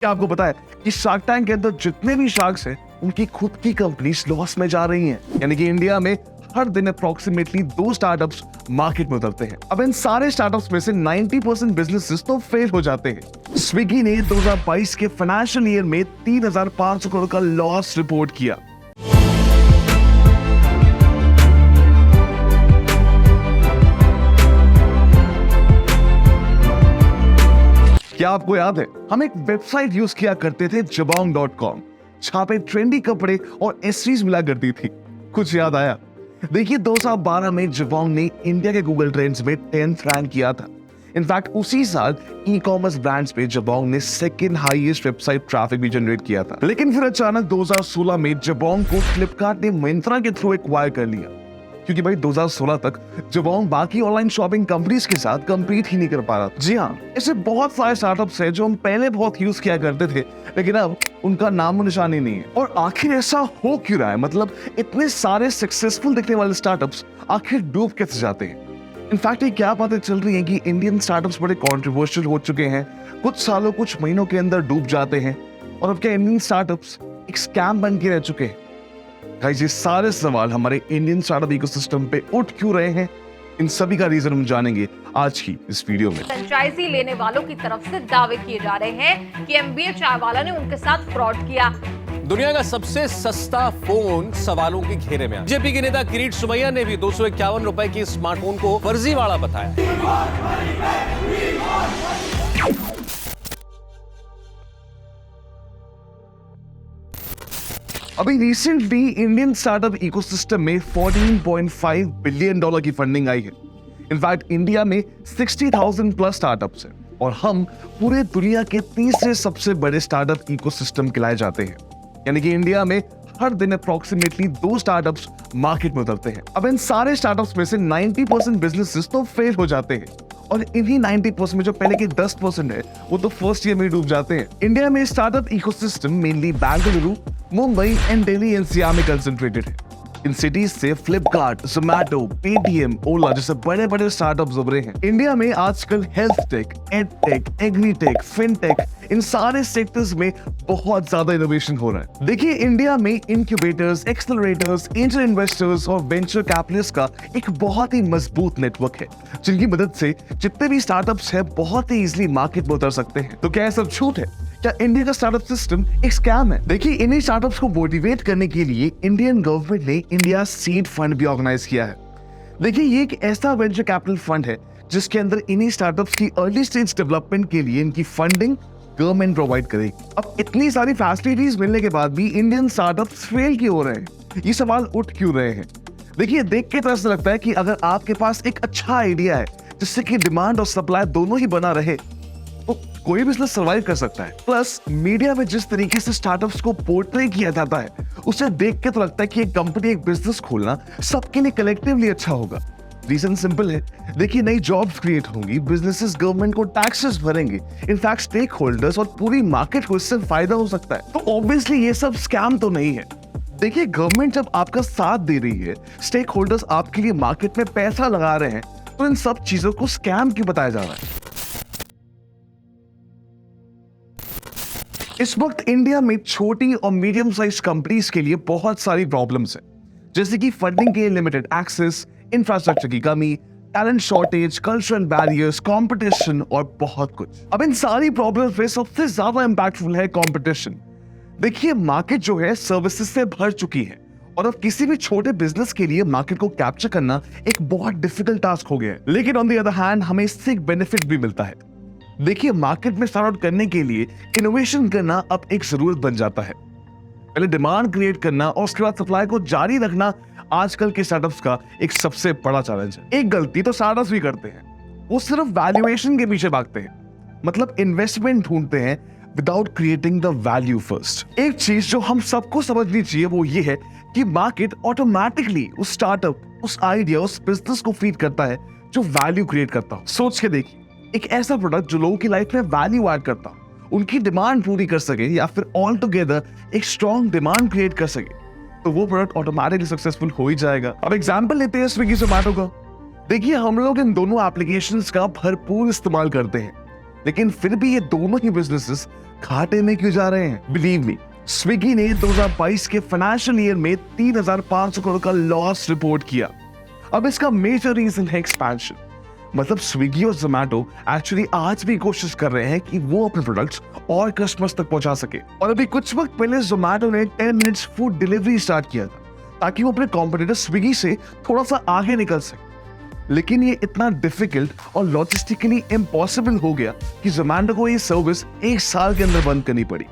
क्या आपको पता है कि शार्क टैंक के अंदर जितने भी शार्क्स हैं उनकी खुद की कंपनीज लॉस में जा रही हैं। यानी कि इंडिया में हर दिन अप्रोक्सीमेटली 2 स्टार्टअप्स मार्केट में उतरते हैं। अब इन सारे स्टार्टअप्स में से 90% बिजनेसेस तो फेल हो जाते हैं। स्विगी ने 2022 के फाइनेंशियल ईयर में 3,500 करोड़ का लॉस रिपोर्ट किया। क्या आपको याद है हम एक वेबसाइट यूज किया करते थे jabong.com, जहां पे ट्रेंडी कपड़े और एसेसरीज मिला करती थी। कुछ याद आया? देखिए 2012 में जबोंग ने इंडिया के गूगल ट्रेंड्स में 10th रैंक किया था। इनफैक्ट उसी साल ई कॉमर्स ब्रांड्स पे जबोंग ने सेकंड हाईएस्ट वेबसाइट ट्रैफिक भी जनरेट किया था। लेकिन फिर अचानक 2016 में जबोंग को फ्लिपकार्ट ने मिंत्रा के थ्रू एक्वायर कर लिया, क्योंकि भाई 2016 तक जबोंग बाकी ऑनलाइन शॉपिंग कंपनीज के साथ कंपीट ही नहीं कर पा रहा था। जी हाँ, ऐसे बहुत सारे स्टार्टअप्स हैं जो हम पहले बहुत यूज किया करते थे, लेकिन अब उनका नामो निशान ही नहीं है। और आखिर ऐसा हो क्यों रहा है? मतलब इतने सारे सक्सेसफुल दिखने वाले स्टार्टअप्स आखिर डूब कैसे जाते हैं? इनफैक्ट ये क्या बातें चल रही हैं कि इंडियन स्टार्टअप्स बड़े कंट्रोवर्शियल हो चुके हैं, कुछ सालों कुछ महीनों के अंदर डूब जाते हैं, और अब क्या इंडियन स्टार्टअप्स एक स्कैम बन के रह चुके हैं? गाइस, ये सारे सवाल हमारे इंडियन स्टार्टअप इकोसिस्टम पे उठ क्यों रहे हैं, इन सभी का रीजन हम जानेंगे आज की इस वीडियो में। फ्रेंचाइजी लेने वालों की तरफ से दावे किए जा रहे हैं कि एमबीए चाय वाला ने उनके साथ फ्रॉड किया। दुनिया का सबसे सस्ता फोन सवालों के घेरे में। बीजेपी के नेता किरीट सोमैया ने भी 251 रुपए की स्मार्टफोन को फर्जीवाड़ा बताया। अभी रिसेंटली इंडियन स्टार्टअप इकोसिस्टम में $14.5 बिलियन की फंडिंग आई है। इनफैक्ट इंडिया में 60,000 प्लस स्टार्टअप्स हैं और हम पूरे दुनिया के तीसरे सबसे बड़े स्टार्टअप इकोसिस्टम कहलाए जाते हैं। यानी कि इंडिया में हर दिन अप्रोक्सीमेटली 2 स्टार्टअप्स मार्केट में उतरते हैं। अब इन सारे स्टार्टअप्स में से 90% बिजनेसेस तो फेल हो जाते हैं, और इन्हीं 90% में जो पहले के 10% है वो तो फर्स्ट ईयर में डूब जाते हैं। इंडिया में startup ecosystem mainly Bengaluru, Mumbai and Delhi NCR में कंसंट्रेटेड है। इन सिटीज से फ्लिपकार्ट, जोमैटो, पेटीएम, ओला जैसे बड़े बड़े स्टार्टअप्स उभरे हैं। इंडिया में आजकल health tech, ed tech, agri tech, fintech, इन सारे सेक्टर्स में बहुत ज्यादा इनोवेशन हो रहा है। देखिए इंडिया में इंक्यूबेटर्स, एक्सेलरेटर्स, एंजल इन्वेस्टर्स और वेंचर कैपिटलिस्ट का एक बहुत ही मजबूत नेटवर्क है, जिनकी मदद से जितने भी स्टार्टअप्स हैं बहुत ही इजीली मार्केट में उतर सकते हैं। तो क्या ये सब झूठ है? क्या इंडिया का स्टार्टअप सिस्टम एक स्कैम है? देखिए इन्हीं स्टार्टअप्स को मोटिवेट करने के लिए इंडियन गवर्नमेंट ने इंडिया सीड फंड भी ऑर्गेनाइज किया है। देखिए ये एक ऐसा वेंचर कैपिटल फंड है जिसके अंदर इन्हीं स्टार्टअप्स की अर्ली स्टेज डेवलपमेंट के लिए इनकी फंडिंग गवर्नमेंट प्रोवाइड करेगी। अब इतनी सारी फैसिलिटीज मिलने के बाद भी इंडियन स्टार्टअप्स फेल क्यों हो रहे हैं? ये सवाल उठ क्यों रहे हैं? देखिए देख के तो ऐसा लगता है कि अगर आपके पास एक अच्छा आइडिया है जिससे कि डिमांड और सप्लाई दोनों ही बना रहे तो कोई बिजनेस सर्वाइव कर सकता है। प्लस मीडिया में जिस तरीके से स्टार्टअप्स को पोर्ट्रे किया जाता है उसे देख के तो लगता है कि एक कंपनी, एक बिजनेस खोलना सबके लिए कलेक्टिवली अच्छा होगा। रीजन सिंपल है, देखिए नई जॉब्स क्रिएट होंगी, बिजनेसेस गवर्नमेंट को टैक्सेस भरेंगे, इनफैक्ट स्टेक होल्डर्स और पूरी मार्केट को इससे फायदा हो सकता है। तो ऑब्वियसली ये सब स्कैम तो नहीं है। देखिए गवर्नमेंट जब आपका साथ दे रही है, स्टेक होल्डर्स आपके लिए मार्केट में पैसा लगा रहे हैं, तो इन सब चीजों को स्कैम क्यों बताया जा रहा है? इस वक्त इंडिया में छोटी और मीडियम साइज कंपनीज के लिए बहुत सारी प्रॉब्लम्स हैं, जैसे कि फंडिंग के लिमिटेड एक्सेस, इंफ्रास्ट्रक्चर की कमी, talent shortage, cultural barriers, competition और बहुत कुछ। अब इन सारी प्रॉब्लम्स में सबसे ज्यादा इंपैक्टफुल है कंपटीशन। देखिए मार्केट जो है सर्विसेज से भर चुकी है, और अब किसी भी छोटे बिजनेस के लिए मार्केट को कैप्चर करना एक बहुत डिफिकल्ट टास्क हो गया है। लेकिन ऑन द अदर हैंड हमें इससे एक बेनिफिट भी मिलता है। देखिए मार्केट में स्टार्ट आउट करने के लिए इनोवेशन करना अब एक जरूरत बन जाता है। पहले डिमांड क्रिएट करना और उसके बाद सप्लाई को जारी रखना आजकल के स्टार्टअप्स का एक सबसे बड़ा चैलेंज है। एक गलती तो स्टार्टअप्स भी करते हैं, वो सिर्फ वैल्यूएशन के पीछे भागते हैं, मतलब इन्वेस्टमेंट ढूंढते हैं without creating the value first. एक चीज जो हम सबको समझनी चाहिए वो ये है कि मार्केट ऑटोमेटिकली उस स्टार्टअप, उस आइडिया, उस बिजनेस को फीड करता है जो वैल्यू क्रिएट करता हो। सोच के देखिए, एक ऐसा प्रोडक्ट जो लोगों की लाइफ में वैल्यू ऐड करता, उनकी डिमांड पूरी कर सके या फिर ऑल टुगेदर एक स्ट्रॉन्ग डिमांड क्रिएट कर सके, तो वो प्रोडक्ट ऑटोमेटिकली सक्सेसफुल हो ही जाएगा। अब एग्जांपल लेते हैं स्विगी जोमैटो का। देखिए हम लोग इन दोनों एप्लीकेशंस का भरपूर इस्तेमाल करते हैं, लेकिन फिर भी ये दोनों ही बिजनेसेस घाटे में क्यों जा रहे हैं? बिलीव मी, स्विगी ने 2022 के फाइनेंशियल ईयर में 3,500 करोड़ का लॉस रिपोर्ट किया। अब इसका मेजर रीजन है एक्सपेंशन। मतलब स्विगी और जोमैटो एक्चुअली आज भी कोशिश कर रहे हैं कि वो अपने प्रोडक्ट्स और कस्टमर्स तक पहुंचा सके। और अभी कुछ वक्त पहले जोमैटो ने 10 मिनट्स फूड डिलीवरी स्टार्ट किया था ताकि वो अपने कॉम्पिटिटर स्विगी से थोड़ा सा आगे निकल सके। लेकिन ये इतना डिफिकल्ट और लॉजिस्टिकली इम्पॉसिबल हो गया कि जोमैटो को ये सर्विस 1 साल के अंदर बंद करनी पड़ी।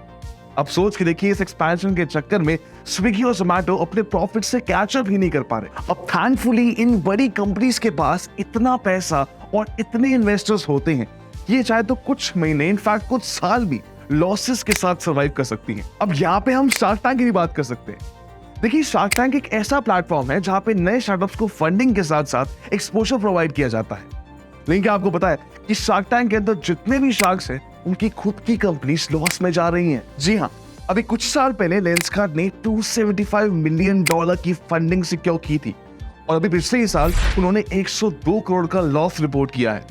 अब सोच के देखिए, इस एक्सपेंशन के चक्कर में स्विगी और जोमैटो अपने प्रॉफिट से कैचअप ही नहीं कर पा रहे। अब थैंकफुली इन बड़ी कंपनीज के पास इतना पैसा और इतने इन्वेस्टर्स होते हैं कि ये चाहे तो कुछ महीने, इनफैक्ट कुछ साल भी लॉसेस के साथ सर्वाइव कर सकती हैं। अब यहाँ पे हम शार्क टैंक की भी बात कर सकते हैं। देखिए, शार्क टैंक एक ऐसा प्लेटफॉर्म है जहां पे नए स्टार्टअप्स को फंडिंग के साथ साथ एक्सपोजर प्रोवाइड किया जाता है। लेकिन क्या आपको पता है कि शार्क टैंक के अंदर जितने भी शार्क्स हैं उनकी खुद की कंपनीज लॉस में जा रही हैं? जी हाँ, अभी कुछ साल पहले लेंसकार्ट ने $275 मिलियन की फंडिंग सिक्योर की थी और अभी पिछले ही साल उन्होंने 102 करोड़ का लॉस रिपोर्ट किया है।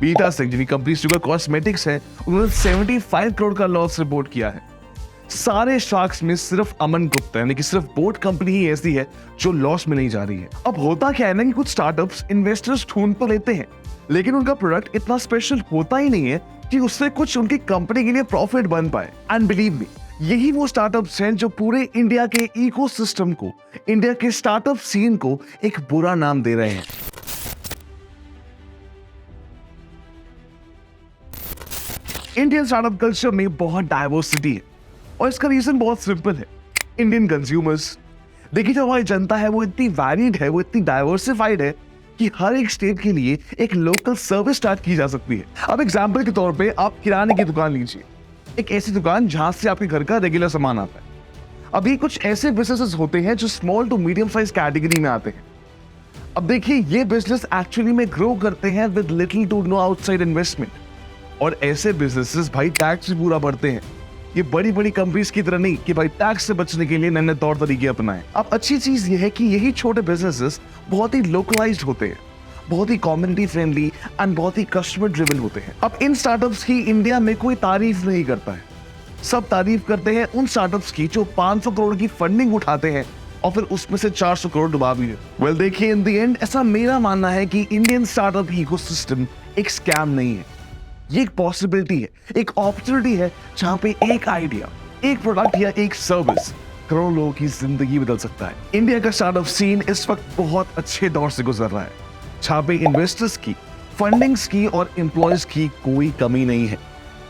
बीटा सिंह, जिनकी कंपनी शुगर कॉस्मेटिक्स है, उन्होंने 75 करोड़ का लॉस रिपोर्ट किया है। सारे शार्क्स में सिर्फ अमन गुप्ता यानी कि सिर्फ बोट कंपनी ही ऐसी है जो लॉस में नहीं जा रही है। अब होता क्या है ना कि कुछ स्टार्टअप्स इन्वेस्टर्स ढूंढ तो लेते हैं, लेकिन उनका प्रोडक्ट इतना स्पेशल होता ही नहीं है कि उससे कुछ उनकी कंपनी के लिए प्रॉफिट बन पाए। एंड बिलीव मी, यही वो स्टार्टअप्स हैं जो पूरे इंडिया के इकोसिस्टम को, इंडिया के स्टार्टअप सीन को एक बुरा नाम दे रहे हैं। इंडियन स्टार्टअप कल्चर में बहुत डाइवर्सिटी है और इसका रीजन बहुत सिंपल है। इंडियन कंज्यूमर्स, देखिए जो हमारी जनता है वो इतनी वैलिड है, वो इतनी डाइवर्सिफाइड है कि हर एक स्टेट के लिए एक लोकल सर्विस स्टार्ट की जा सकती है। अब एग्जांपल के तौर पे आप किराने की दुकान लीजिए, एक ऐसी दुकान जहां से आपके घर का रेगुलर सामान आता है। अभी कुछ ऐसे बिजनेसेस होते हैं जो small to medium size category में आते हैं। अब देखिए, ये बिजनेस एक्चुअली में ग्रो करते हैं with little to no outside investment, और ऐसे बिजनेसेस भाई टैक्स भी पूरा भरते हैं। ये बड़ी बड़ी कंपनीज की तरह नहीं कि भाई टैक्स से बचने के लिए नए नए तौर तरीके अपनाएं। अब अच्छी चीज ये है कि यही छोटे बिजनेसेस बहुत ही लोकलाइज्ड होते हैं, बहुत ही कम्युनिटी फ्रेंडली एंड बहुत ही कस्टमर ड्रिवन होते हैं। अब इन स्टार्टअप्स की इंडिया में कोई तारीफ नहीं करता है, सब तारीफ करते हैं उन स्टार्टअप्स की जो 500 करोड़ की फंडिंग उठाते हैं और फिर उसमें से 400 करोड़ डुबा भी है। वेल देखिए, इन द एंड ऐसा मेरा मानना है कि इंडियन स्टार्टअप इकोसिस्टम एक स्कैम नहीं है, ये एक पॉसिबिलिटी है, एक अपॉर्चुनिटी है जहां पे एक आइडिया, एक प्रोडक्ट या एक सर्विस करोड़ों लोगों की जिंदगी बदल सकता है। इंडिया का स्टार्टअप सीन इस वक्त बहुत अच्छे दौर से गुजर रहा है, जहां पे इन्वेस्टर्स की, फंडिंग्स की और एम्प्लॉयज की कोई कमी नहीं है।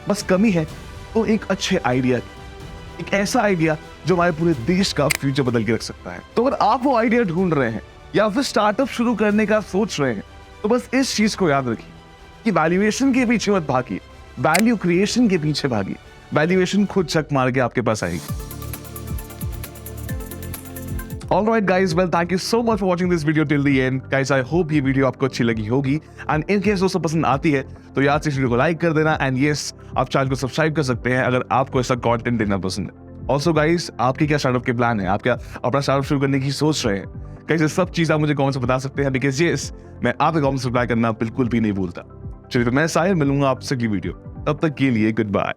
बस कमी है तो एक अच्छे आइडिया की, एक ऐसा आइडिया जो हमारे पूरे देश का फ्यूचर बदल के रख सकता है। तो अगर आप वो आइडिया ढूंढ रहे हैं या फिर स्टार्टअप शुरू करने का सोच रहे हैं, तो बस इस चीज को याद रखिए कि वैल्यूएशन के पीछे मत भागिए, वैल्यू क्रिएशन के पीछे भागिए। वैल्यूएशन खुद चक मार के आपके पास आएगी। Alright guys, well thank you so much for watching this video till the end. Guys, I hope ये वीडियो आपको अच्छी लगी होगी and in case दोस्तों पसंद आती है तो याद से इस वीडियो को लाइक कर देना and yes, आप चैनल को सब्सक्राइब कर सकते हैं अगर आपको ऐसा कंटेंट देखना पसंद है। Also guys, आपके क्या स्टार्टअप के प्लान है? आप क्या अपना स्टार्टअप शुरू करने की सोच रहे हैं? Guys, ये सब चीज़ आप मुझे कमेंट्स में बता सकते हैं because yes, मैं आपके कमेंट्स रिप्लाई करना बिल्कुल भी नहीं भूलता। चलिए तो मैं साहिर मिलूंगा आपसे अगली वीडियो, तब तक के लिए गुड बाय।